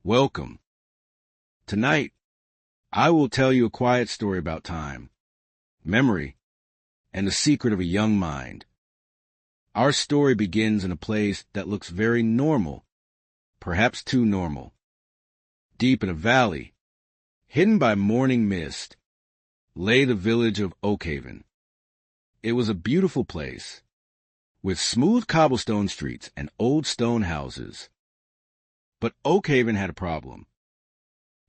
Welcome. Tonight, I will tell you a quiet story about time, memory, and the secret of a young mind. Our story begins in a place that looks very normal, perhaps too normal. Deep in a valley, hidden by morning mist, lay the village of Oakhaven. It was a beautiful place, with smooth cobblestone streets and old stone houses. But Oakhaven had a problem.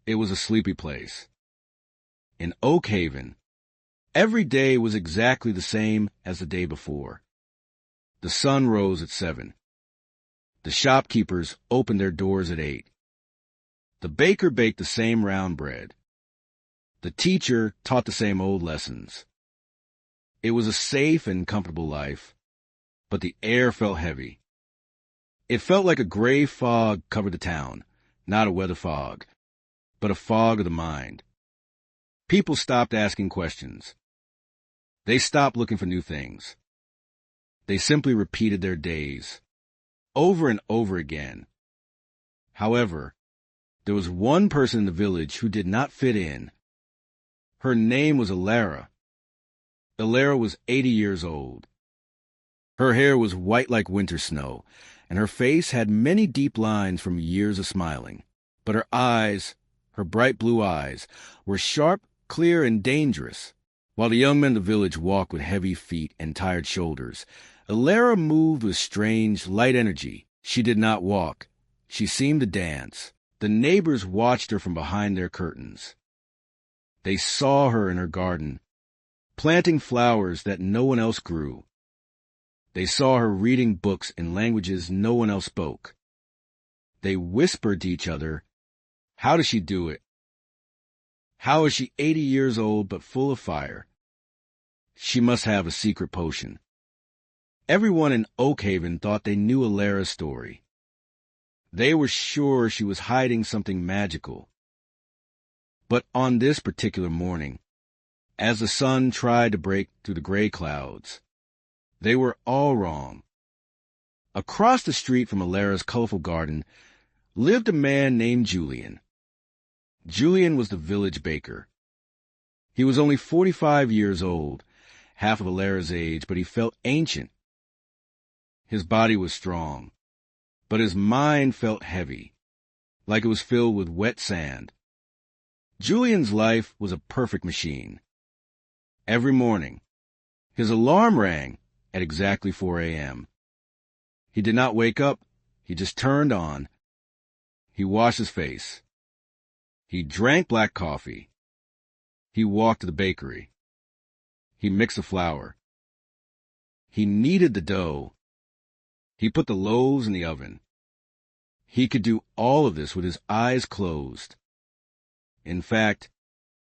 It was a sleepy place. In Oakhaven, every day was exactly the same as the day before. The sun rose at 7. The shopkeepers opened their doors at 8. The baker baked the same round bread. The teacher taught the same old lessons. It was a safe and comfortable life, but the air felt heavy. It felt like a gray fog covered the town, not a weather fog, but a fog of the mind. People stopped asking questions. They stopped looking for new things. They simply repeated their days, over and over again. However, there was one person in the village who did not fit in. Her name was Alara. Alara was 80 years old. Her hair was white like winter snow, and her face had many deep lines from years of smiling. But her eyes, her bright blue eyes, were sharp, clear, and dangerous. While the young men of the village walked with heavy feet and tired shoulders, Alara moved with strange, light energy. She did not walk. She seemed to dance. The neighbors watched her from behind their curtains. They saw her in her garden, planting flowers that no one else grew. They saw her reading books in languages no one else spoke. They whispered to each other, "How does she do it? How is she 80 years old but full of fire? She must have a secret potion." Everyone in Oakhaven thought they knew Alara's story. They were sure she was hiding something magical. But on this particular morning, as the sun tried to break through the gray clouds, they were all wrong. Across the street from Alara's colorful garden lived a man named Julian. Julian was the village baker. He was only 45 years old, half of Alara's age, but he felt ancient. His body was strong, but his mind felt heavy, like it was filled with wet sand. Julian's life was a perfect machine. Every morning, his alarm rang at exactly 4 a.m. He did not wake up, he just turned on. He washed his face. He drank black coffee. He walked to the bakery. He mixed the flour. He kneaded the dough. He put the loaves in the oven. He could do all of this with his eyes closed. In fact,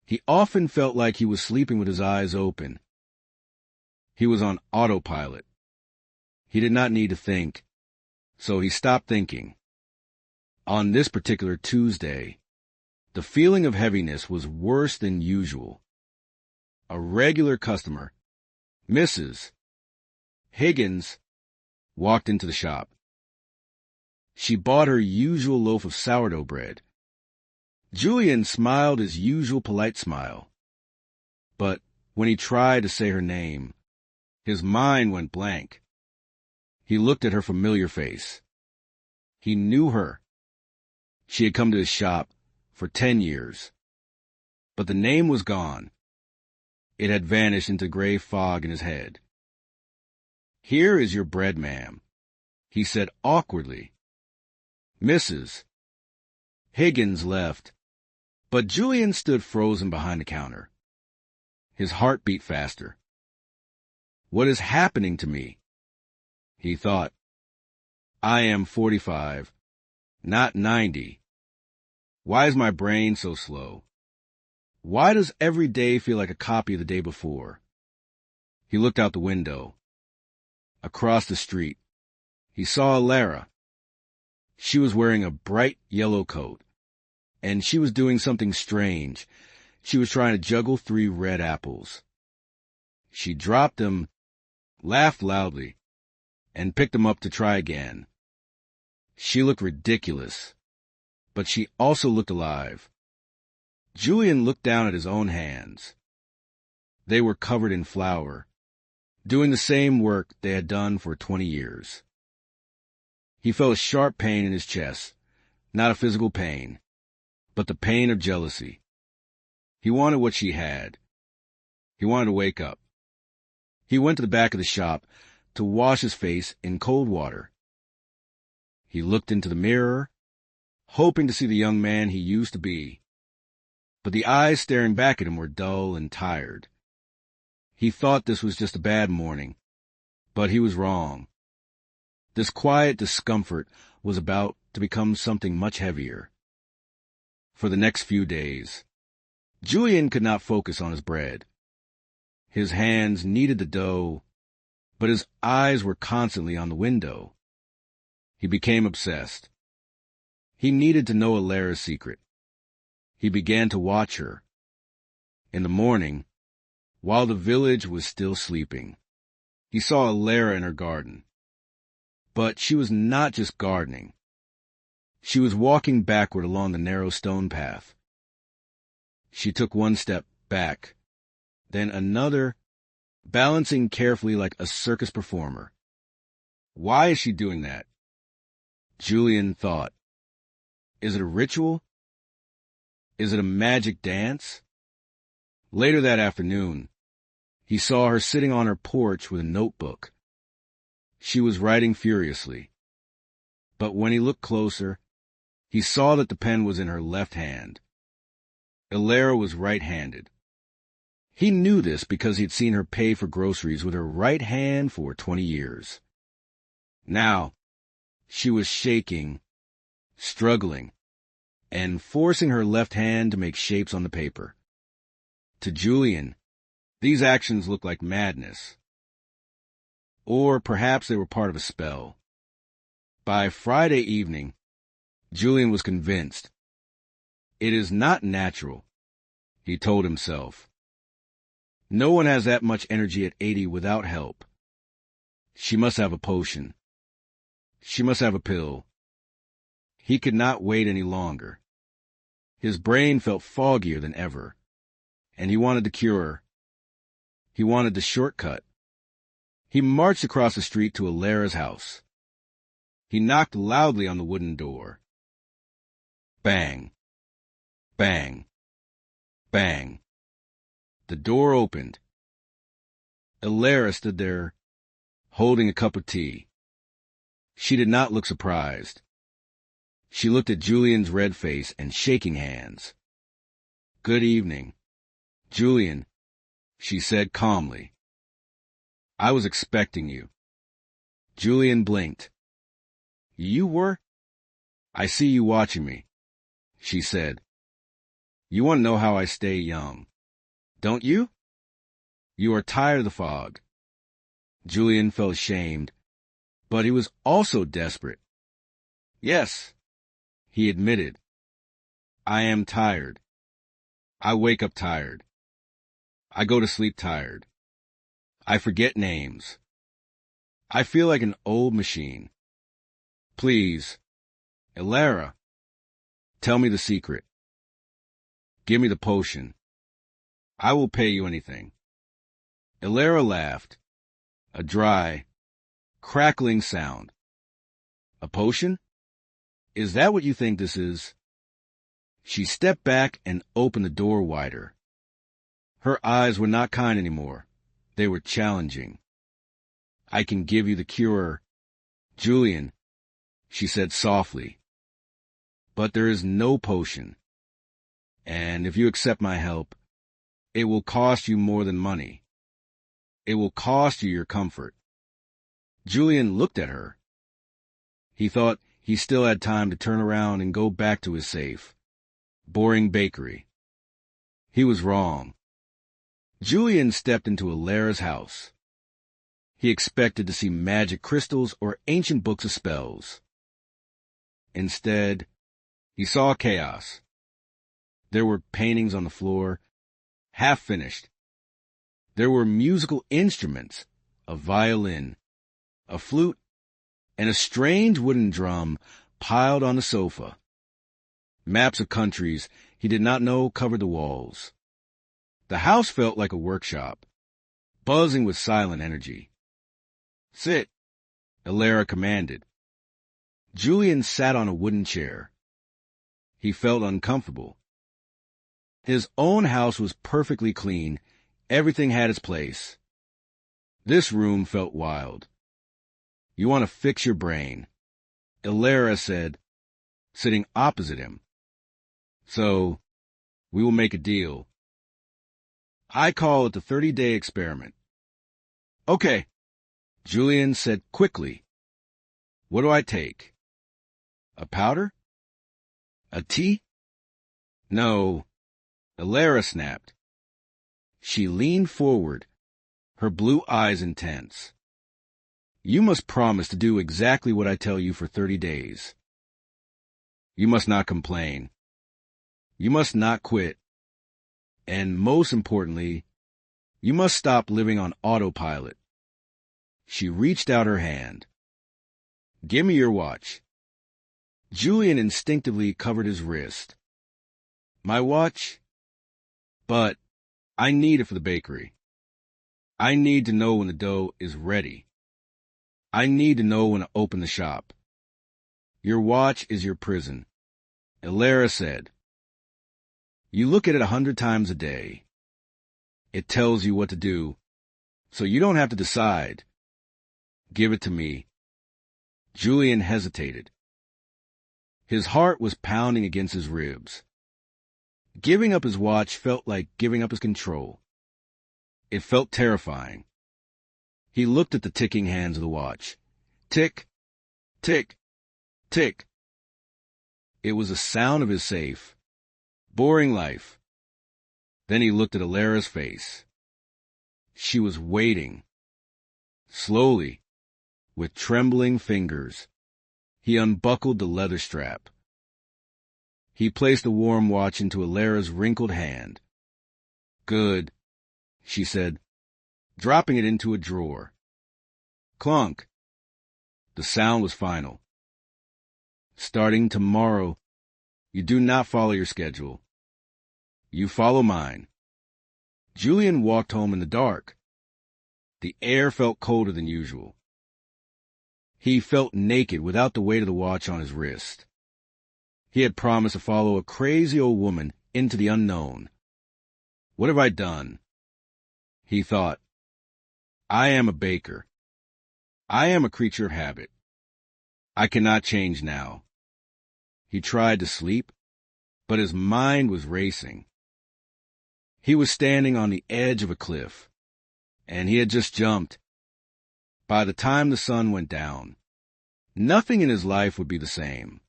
he often felt like he was sleeping with his eyes open. He was on autopilot. He did not need to think, so he stopped thinking. On this particular Tuesday, the feeling of heaviness was worse than usual. A regular customer, Mrs. Higgins, walked into the shop. She bought her usual loaf of sourdough bread. Julian smiled his usual polite smile. But when he tried to say her name, his mind went blank. He looked at her familiar face. He knew her. She had come to his shop for 10 years. But the name was gone. It had vanished into gray fog in his head. "Here is your bread, ma'am," he said awkwardly. Mrs. Higgins left, but Julian stood frozen behind the counter. His heart beat faster. "What is happening to me?" he thought. "I am 45, not 90. Why is my brain so slow? Why does every day feel like a copy of the day before?" He looked out the window. Across the street, he saw Alara. She was wearing a bright yellow coat, and she was doing something strange. She was trying to juggle 3 red apples. She dropped them, laughed loudly, and picked them up to try again. She looked ridiculous. but she also looked alive. Julian looked down at his own hands. They were covered in flour, doing the same work they had done for 20 years. He felt a sharp pain in his chest, not a physical pain, but the pain of jealousy. He wanted what she had. He wanted to wake up. He went to the back of the shop to wash his face in cold water. He looked into the mirror, hoping to see the young man he used to be. But the eyes staring back at him were dull and tired. He thought this was just a bad morning, but he was wrong. This quiet discomfort was about to become something much heavier. For the next few days, Julian could not focus on his bread. His hands kneaded the dough, but his eyes were constantly on the window. He became obsessed. He needed to know Alara's secret. He began to watch her. In the morning, while the village was still sleeping, he saw Alara in her garden. But she was not just gardening. She was walking backward along the narrow stone path. She took one step back, then another, balancing carefully like a circus performer. Why is she doing that? Julian thought. Is it a ritual? Is it a magic dance? Later that afternoon, he saw her sitting on her porch with a notebook. She was writing furiously. But when he looked closer, he saw that the pen was in her left hand. Alara was right-handed. He knew this because he'd seen her pay for groceries with her right hand for 20 years. Now, she was shaking, struggling, and forcing her left hand to make shapes on the paper. To Julian, these actions looked like madness. Or perhaps they were part of a spell. By Friday evening, Julian was convinced. It is not natural, he told himself. No one has that much energy at 80 without help. She must have a potion. She must have a pill. He could not wait any longer. His brain felt foggier than ever, and he wanted the cure. He wanted the shortcut. He marched across the street to Alara's house. He knocked loudly on the wooden door. Bang. Bang. Bang. The door opened. Alara stood there, holding a cup of tea. She did not look surprised. She looked at Julian's red face and shaking hands. Good evening, Julian, she said calmly. I was expecting you. Julian blinked. You were? I see you watching me, she said. You want to know how I stay young, don't you? You are tired of the fog. Julian felt ashamed, but he was also desperate. Yes, he admitted. I am tired. I wake up tired. I go to sleep tired. I forget names. I feel like an old machine. Please, Alara, tell me the secret. Give me the potion. I will pay you anything. Alara laughed, a dry, crackling sound. A potion? Is that what you think this is? She stepped back and opened the door wider. Her eyes were not kind anymore. They were challenging. I can give you the cure, Julian, she said softly. But there is no potion. And if you accept my help, it will cost you more than money. It will cost you your comfort. Julian looked at her. He thought he still had time to turn around and go back to his safe, boring bakery. He was wrong. Julian stepped into Alara's house. He expected to see magic crystals or ancient books of spells. Instead, he saw chaos. There were paintings on the floor, half finished. There were musical instruments, a violin, a flute, and a strange wooden drum piled on the sofa. Maps of countries he did not know covered the walls. The house felt like a workshop, buzzing with silent energy. "Sit," Elara commanded. Julian sat on a wooden chair. He felt uncomfortable. His own house was perfectly clean. Everything had its place. This room felt wild. "You want to fix your brain," Elara said, sitting opposite him. "So, we will make a deal. I call it the 30-day experiment." "Okay," Julian said quickly. "What do I take? A powder? A tea?" "No," Elara snapped. She leaned forward, her blue eyes intense. "You must promise to do exactly what I tell you for 30 days. You must not complain. You must not quit. And most importantly, you must stop living on autopilot." She reached out her hand. "Give me your watch." Julian instinctively covered his wrist. "My watch? But I need it for the bakery. I need to know when the dough is ready. I need to know when to open the shop." "Your watch is your prison," Elara said. "You look at it 100 times a day. It tells you what to do, so you don't have to decide. Give it to me." Julian hesitated. His heart was pounding against his ribs. Giving up his watch felt like giving up his control. It felt terrifying. He looked at the ticking hands of the watch. Tick, tick, tick. It was the sound of his safe, boring life. Then he looked at Alara's face. She was waiting. Slowly, with trembling fingers, he unbuckled the leather strap. He placed the warm watch into Alara's wrinkled hand. "Good," she said, dropping it into a drawer. Clunk. The sound was final. "Starting tomorrow, you do not follow your schedule. You follow mine." Julian walked home in the dark. The air felt colder than usual. He felt naked without the weight of the watch on his wrist. He had promised to follow a crazy old woman into the unknown. "What have I done?" He thought. "I am a baker. I am a creature of habit. I cannot change now." He tried to sleep, but his mind was racing. He was standing on the edge of a cliff, and he had just jumped. By the time the sun went down, nothing in his life would be the same.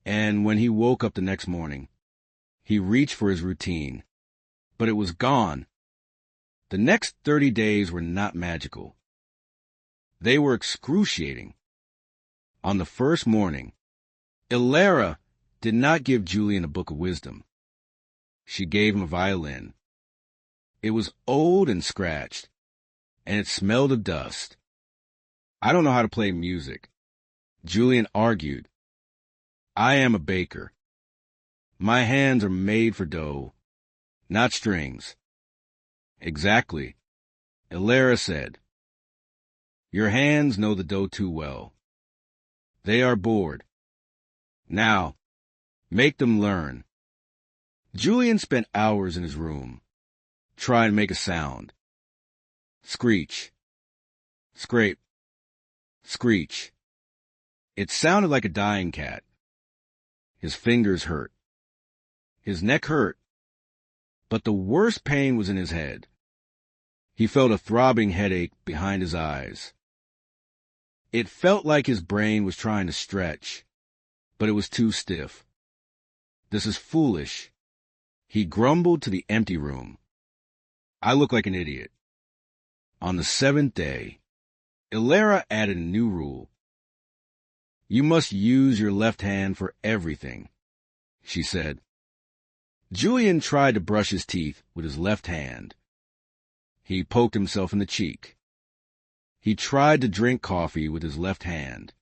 And when he woke up the next morning, he reached for his routine, but it was gone. The next 30 days were not magical. They were excruciating. On the first morning, Elara did not give Julian a book of wisdom. She gave him a violin. It was old and scratched, and it smelled of dust. "I don't know how to play music," Julian argued. "I am a baker. My hands are made for dough, not strings." "Exactly," Elara said. "Your hands know the dough too well. They are bored. Now, make them learn." Julian spent hours in his room, trying to make a sound. Screech. Scrape. Screech. It sounded like a dying cat. His fingers hurt. His neck hurt. But the worst pain was in his head. He felt a throbbing headache behind his eyes. It felt like his brain was trying to stretch, but it was too stiff. "This is foolish," he grumbled to the empty room. "I look like an idiot." On the 7th day, Elara added a new rule. "You must use your left hand for everything," she said. Julian tried to brush his teeth with his left hand. He poked himself in the cheek. He tried to drink coffee with his left hand.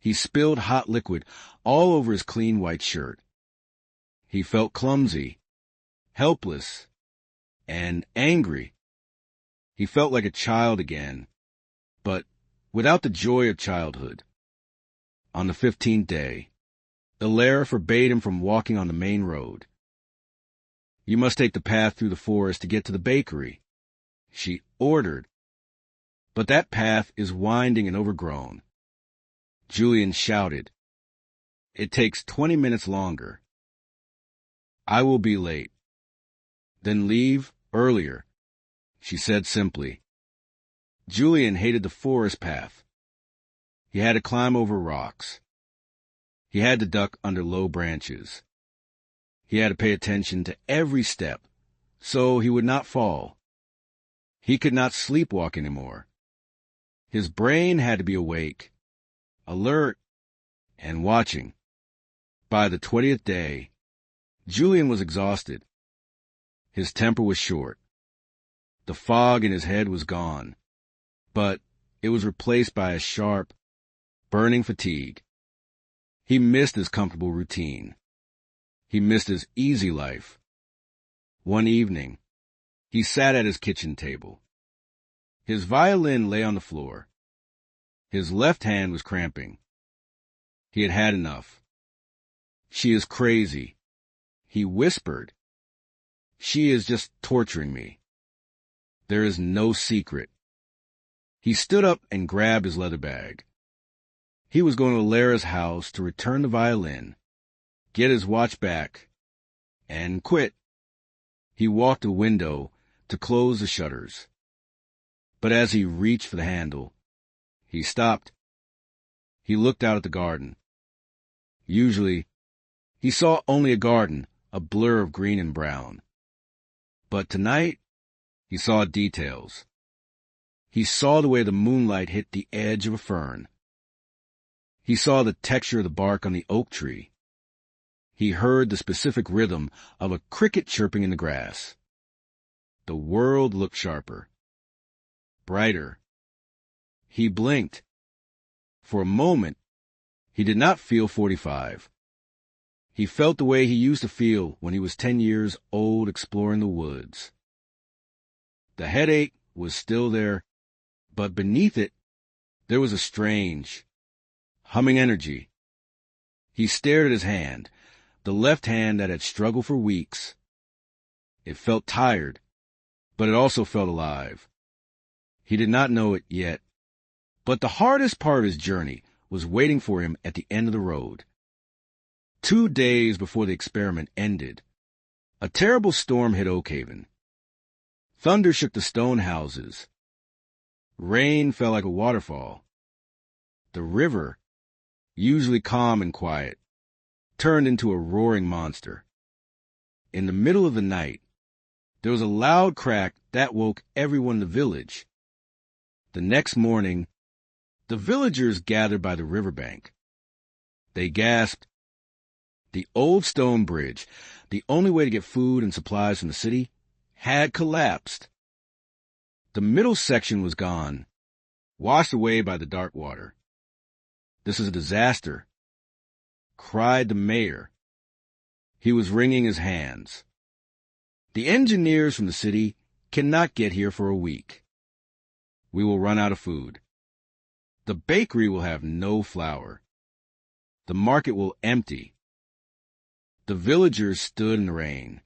He spilled hot liquid all over his clean white shirt. He felt clumsy, helpless, and angry. He felt like a child again, but without the joy of childhood. On the 15th day, Ilera forbade him from walking on the main road. "You must take the path through the forest to get to the bakery," she ordered. "But that path is winding and overgrown." Julian shouted. "It takes 20 minutes longer." "I will be late." "Then leave earlier," she said simply. Julian hated the forest path. He had to climb over rocks. He had to duck under low branches. He had to pay attention to every step, so he would not fall. He could not sleepwalk anymore. His brain had to be awake, alert, and watching. By the 20th day, Julian was exhausted. His temper was short. The fog in his head was gone, but it was replaced by a sharp, burning fatigue. He missed his comfortable routine. He missed his easy life. One evening, he sat at his kitchen table. His violin lay on the floor. His left hand was cramping. He had had enough. "She is crazy," he whispered. "She is just torturing me. There is no secret." He stood up and grabbed his leather bag. He was going to Ilera's house to return the violin, get his watch back, and quit. He walked to the window to close the shutters. But as he reached for the handle, he stopped. He looked out at the garden. Usually, he saw only a garden, a blur of green and brown. But tonight, he saw details. He saw the way the moonlight hit the edge of a fern. He saw the texture of the bark on the oak tree. He heard the specific rhythm of a cricket chirping in the grass. The world looked sharper, brighter. He blinked. For a moment, he did not feel 45. He felt the way he used to feel when he was 10 years old exploring the woods. The headache was still there, but beneath it, there was a strange, humming energy. He stared at his hand, the left hand that had struggled for weeks. It felt tired, but it also felt alive. He did not know it yet, but the hardest part of his journey was waiting for him at the end of the road. 2 days before the experiment ended, a terrible storm hit Oakhaven. Thunder shook the stone houses. Rain fell like a waterfall. The river, usually calm and quiet, turned into a roaring monster. In the middle of the night, there was a loud crack that woke everyone in the village. The next morning, the villagers gathered by the riverbank. They gasped. The old stone bridge, the only way to get food and supplies from the city, had collapsed. The middle section was gone, washed away by the dark water. "This is a disaster," cried the mayor. He was wringing his hands. "The engineers from the city cannot get here for a week. We will run out of food. The bakery will have no flour. The market will empty." The villagers stood in the rain,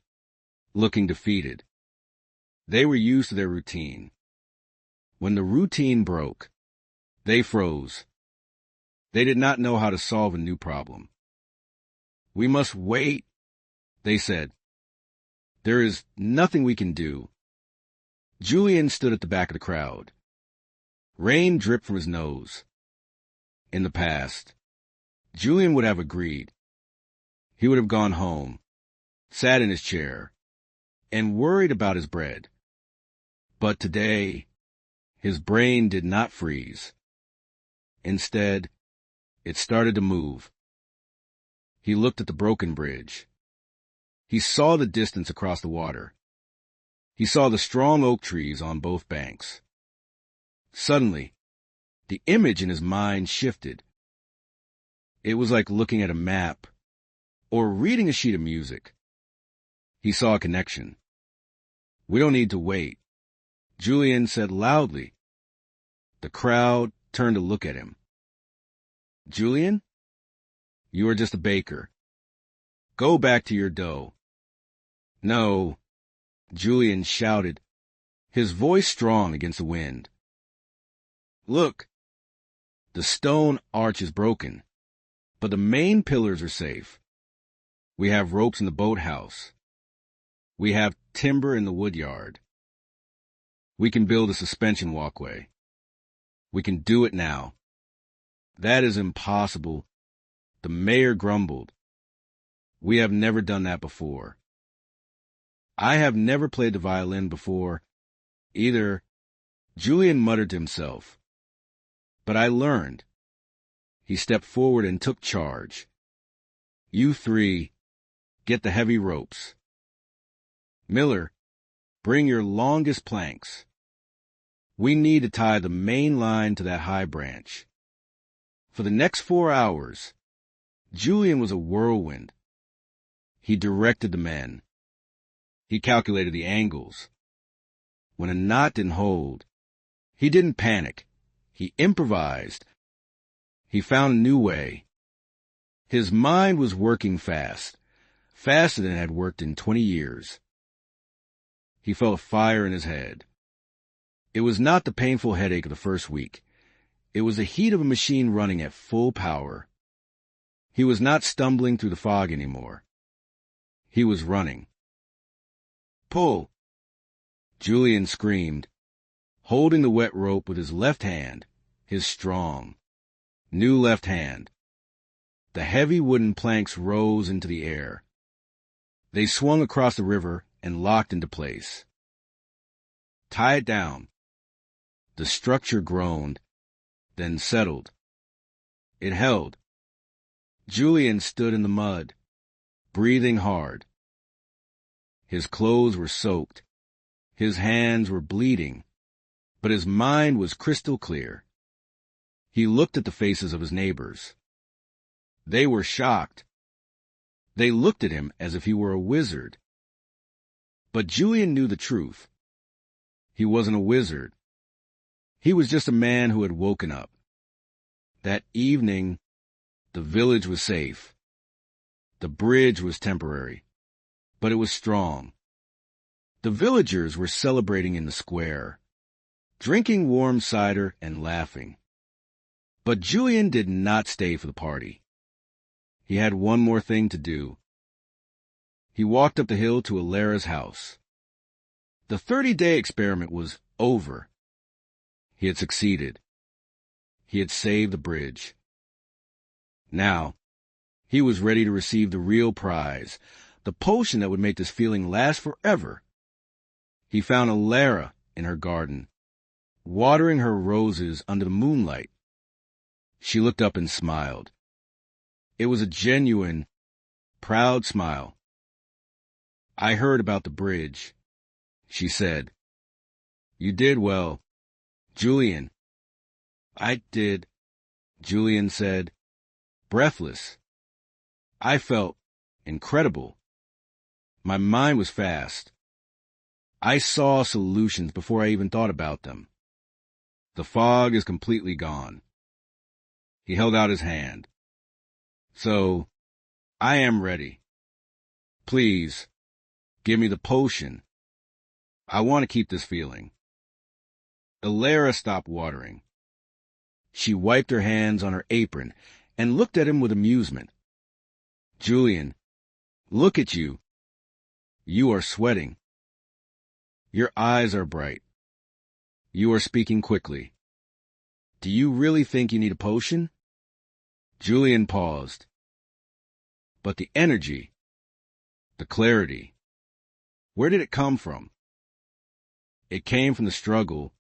looking defeated. They were used to their routine. When the routine broke, they froze. They did not know how to solve a new problem. "We must wait," they said. "There is nothing we can do." Julian stood at the back of the crowd. Rain dripped from his nose. In the past, Julian would have agreed. He would have gone home, sat in his chair, and worried about his bread. But today, his brain did not freeze. Instead, it started to move. He looked at the broken bridge. He saw the distance across the water. He saw the strong oak trees on both banks. Suddenly, the image in his mind shifted. It was like looking at a map or reading a sheet of music. He saw a connection. "We don't need to wait," Julian said loudly. The crowd turned to look at him. "Julian, you are just a baker. Go back to your dough." "No," Julian shouted, his voice strong against the wind. "Look, the stone arch is broken, but the main pillars are safe. We have ropes in the boathouse. We have timber in the woodyard. We can build a suspension walkway. We can do it now." "That is impossible," the mayor grumbled. "We have never done that before." "I have never played the violin before, either," Julian muttered to himself. "But I learned." He stepped forward and took charge. "You three, get the heavy ropes. Miller, bring your longest planks. We need to tie the main line to that high branch." For the next 4 hours, Julian was a whirlwind. He directed the men. He calculated the angles. When a knot didn't hold, he didn't panic. He improvised. He found a new way. His mind was working fast, faster than it had worked in 20 years. He felt a fire in his head. It was not the painful headache of the first week. It was the heat of a machine running at full power. He was not stumbling through the fog anymore. He was running. "Pull!" Julian screamed, holding the wet rope with his left hand, his strong, new left hand. The heavy wooden planks rose into the air. They swung across the river and locked into place. "Tie it down." The structure groaned, then settled. It held. Julian stood in the mud, breathing hard. His clothes were soaked. His hands were bleeding, but his mind was crystal clear. He looked at the faces of his neighbors. They were shocked. They looked at him as if he were a wizard. But Julian knew the truth. He wasn't a wizard. He was just a man who had woken up. That evening, the village was safe. The bridge was temporary, but it was strong. The villagers were celebrating in the square, drinking warm cider and laughing. But Julian did not stay for the party. He had one more thing to do. He walked up the hill to Alara's house. The 30-day experiment was over. He had succeeded. He had saved the bridge. Now, he was ready to receive the real prize, the potion that would make this feeling last forever. He found Alara in her garden, watering her roses under the moonlight. She looked up and smiled. It was a genuine, proud smile. "I heard about the bridge," she said. "You did well, Julian." "I did," Julian said, breathless. "I felt incredible. My mind was fast. I saw solutions before I even thought about them. The fog is completely gone." He held out his hand. "So, I am ready. Please, give me the potion. I want to keep this feeling." Alara stopped watering. She wiped her hands on her apron and looked at him with amusement. "Julian, look at you. You are sweating. Your eyes are bright. You are speaking quickly. Do you really think you need a potion?" Julian paused. But the energy, the clarity, where did it come from? It came from the struggle,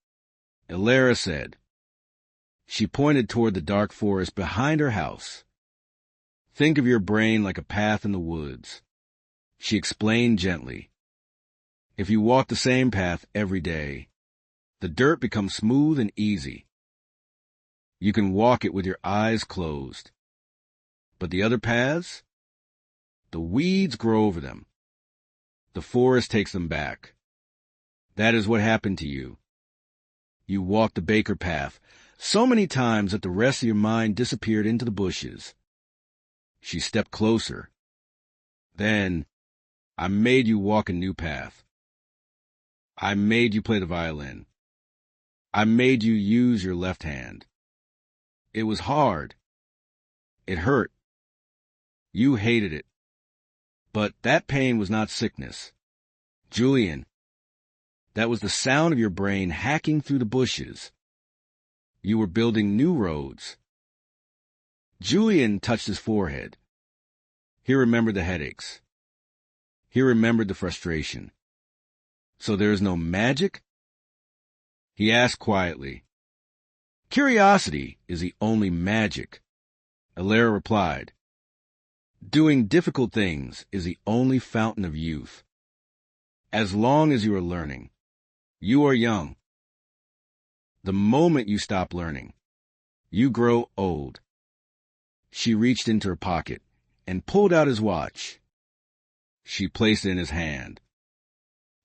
Alara said. She pointed toward the dark forest behind her house. "Think of your brain like a path in the woods," she explained gently. "If you walk the same path every day, the dirt becomes smooth and easy. You can walk it with your eyes closed. But the other paths? The weeds grow over them. The forest takes them back. That is what happened to you. You walked the Baker path so many times that the rest of your mind disappeared into the bushes. She stepped closer. Then, I made you walk a new path. I made you play the violin. I made you use your left hand. It was hard. It hurt. You hated it. But that pain was not sickness. Julian, that was the sound of your brain hacking through the bushes. You were building new roads. Julian touched his forehead. He remembered the headaches. He remembered the frustration. So there is no magic? He asked quietly. Curiosity is the only magic. Alara replied. Doing difficult things is the only fountain of youth. As long as you are learning, you are young. The moment you stop learning, you grow old. She reached into her pocket and pulled out his watch. She placed it in his hand.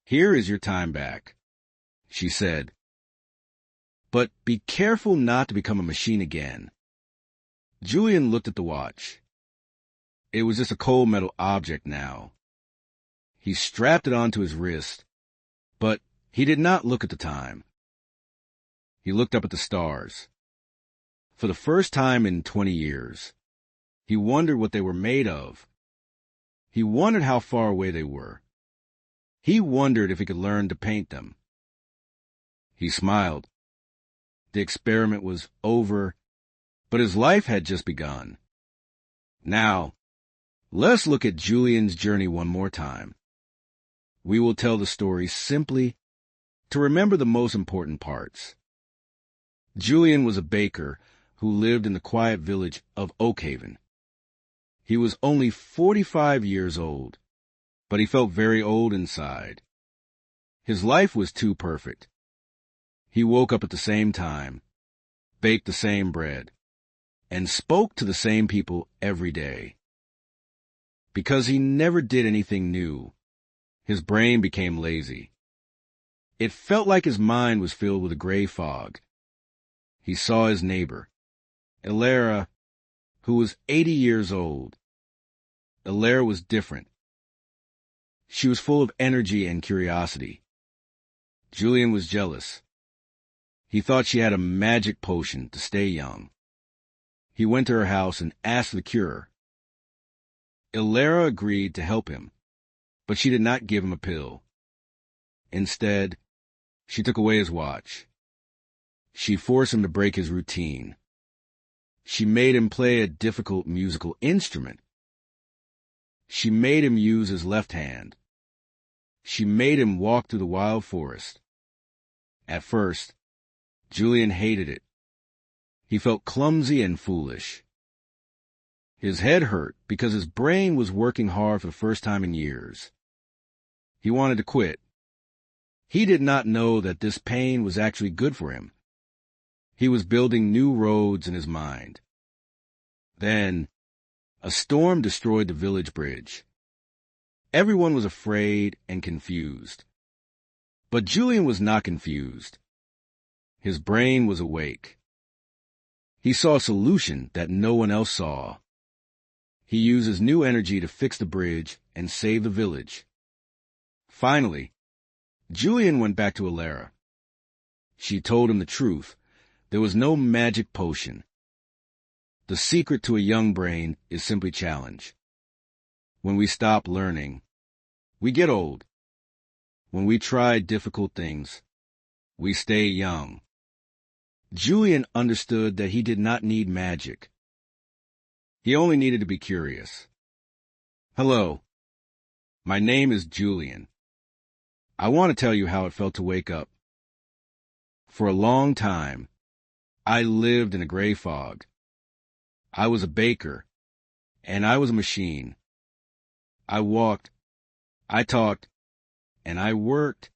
Here is your time back, she said. But be careful not to become a machine again. Julian looked at the watch. It was just a cold metal object now. He strapped it onto his wrist, but he did not look at the time. He looked up at the stars. For the first time in 20 years, he wondered what they were made of. He wondered how far away they were. He wondered if he could learn to paint them. He smiled. The experiment was over, but his life had just begun. Now, let's look at Julian's journey one more time. We will tell the story simply to remember the most important parts. Julian was a baker who lived in the quiet village of Oakhaven. He was only 45 years old, but he felt very old inside. His life was too perfect. He woke up at the same time, baked the same bread, and spoke to the same people every day. Because he never did anything new, his brain became lazy. It felt like his mind was filled with a gray fog. He saw his neighbor, Alara, who was 80 years old. Alara was different. She was full of energy and curiosity. Julian was jealous. He thought she had a magic potion to stay young. He went to her house and asked the cure. Alara agreed to help him, but she did not give him a pill. Instead, she took away his watch. She forced him to break his routine. She made him play a difficult musical instrument. She made him use his left hand. She made him walk through the wild forest. At first, Julian hated it. He felt clumsy and foolish. His head hurt because his brain was working hard for the first time in years. He wanted to quit. He did not know that this pain was actually good for him. He was building new roads in his mind. Then, a storm destroyed the village bridge. Everyone was afraid and confused. But Julian was not confused. His brain was awake. He saw a solution that no one else saw. He used his new energy to fix the bridge and save the village. Finally, Julian went back to Alara. She told him the truth. There was no magic potion. The secret to a young brain is simply challenge. When we stop learning, we get old. When we try difficult things, we stay young. Julian understood that he did not need magic. He only needed to be curious. Hello, my name is Julian. I want to tell you how it felt to wake up. For a long time, I lived in a gray fog. I was a baker, and I was a machine. I walked, I talked, and I worked,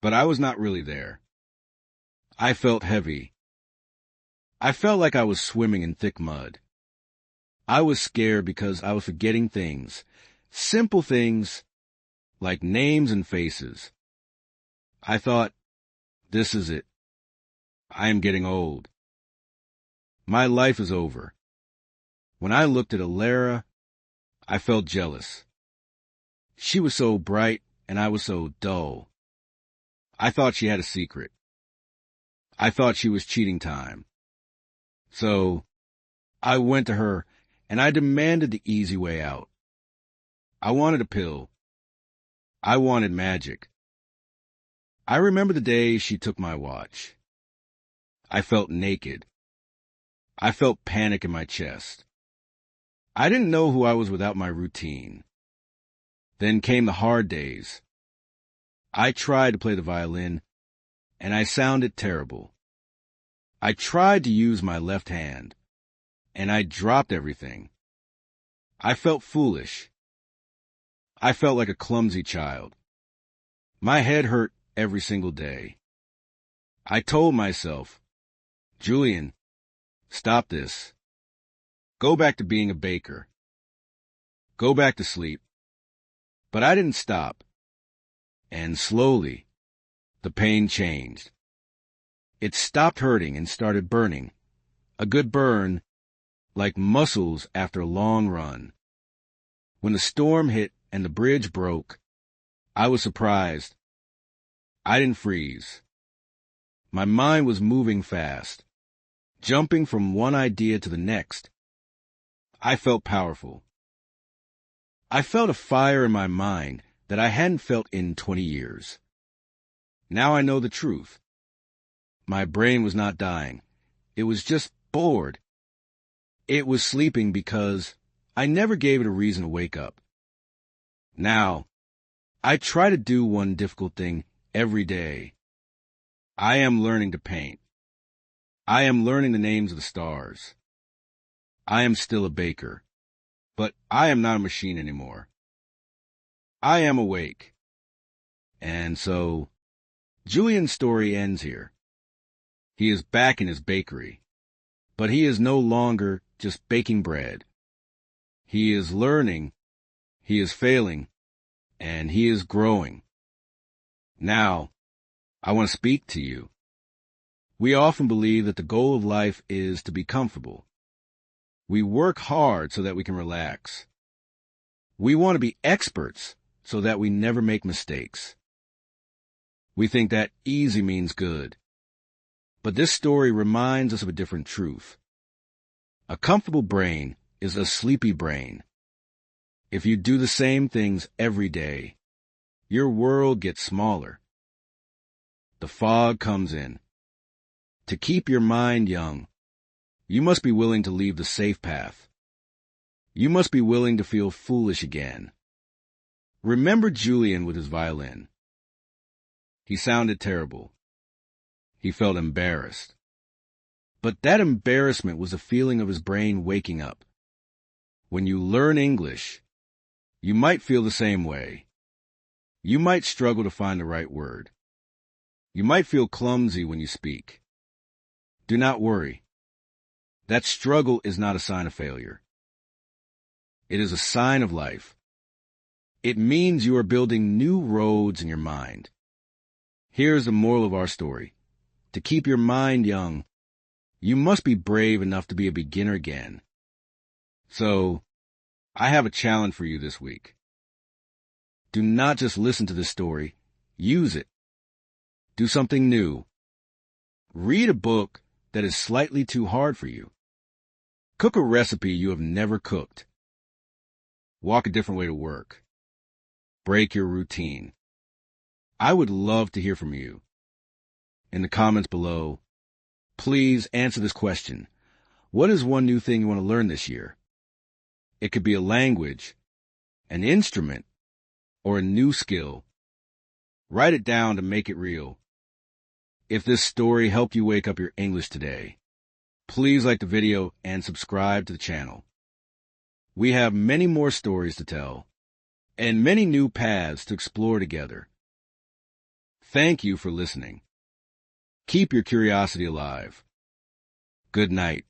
but I was not really there. I felt heavy. I felt like I was swimming in thick mud. I was scared because I was forgetting things, simple things like names and faces. I thought, this is it. I am getting old. My life is over. When I looked at Alara, I felt jealous. She was so bright and I was so dull. I thought she had a secret. I thought she was cheating time. So I went to her and I demanded the easy way out. I wanted a pill. I wanted magic. I remember the day she took my watch. I felt naked. I felt panic in my chest. I didn't know who I was without my routine. Then came the hard days. I tried to play the violin, and I sounded terrible. I tried to use my left hand, and I dropped everything. I felt foolish. I felt like a clumsy child. My head hurt every single day. I told myself, Julian, stop this. Go back to being a baker. Go back to sleep. But I didn't stop. And slowly, the pain changed. It stopped hurting and started burning. A good burn, like muscles after a long run. When the storm hit and the bridge broke, I was surprised. I didn't freeze. My mind was moving fast, jumping from one idea to the next. I felt powerful. I felt a fire in my mind that I hadn't felt in 20 years. Now I know the truth. My brain was not dying. It was just bored. It was sleeping because I never gave it a reason to wake up. Now, I try to do one difficult thing every day. I am learning to paint. I am learning the names of the stars. I am still a baker, but I am not a machine anymore. I am awake. And so, Julian's story ends here. He is back in his bakery, but he is no longer just baking bread. He is learning, he is failing, and he is growing. Now, I want to speak to you. We often believe that the goal of life is to be comfortable. We work hard so that we can relax. We want to be experts so that we never make mistakes. We think that easy means good. But this story reminds us of a different truth. A comfortable brain is a sleepy brain. If you do the same things every day, your world gets smaller. The fog comes in. To keep your mind young, you must be willing to leave the safe path. You must be willing to feel foolish again. Remember Julian with his violin. He sounded terrible. He felt embarrassed. But that embarrassment was a feeling of his brain waking up. When you learn English, you might feel the same way. You might struggle to find the right word. You might feel clumsy when you speak. Do not worry. That struggle is not a sign of failure. It is a sign of life. It means you are building new roads in your mind. Here's the moral of our story. To keep your mind young, you must be brave enough to be a beginner again. So, I have a challenge for you this week. Do not just listen to this story. Use it. Do something new. Read a book that is slightly too hard for you. Cook a recipe you have never cooked. Walk a different way to work. Break your routine. I would love to hear from you. In the comments below, please answer this question. What is one new thing you want to learn this year? It could be a language, an instrument, or a new skill. Write it down to make it real. If this story helped you wake up your English today, please like the video and subscribe to the channel. We have many more stories to tell, and many new paths to explore together. Thank you for listening. Keep your curiosity alive. Good night.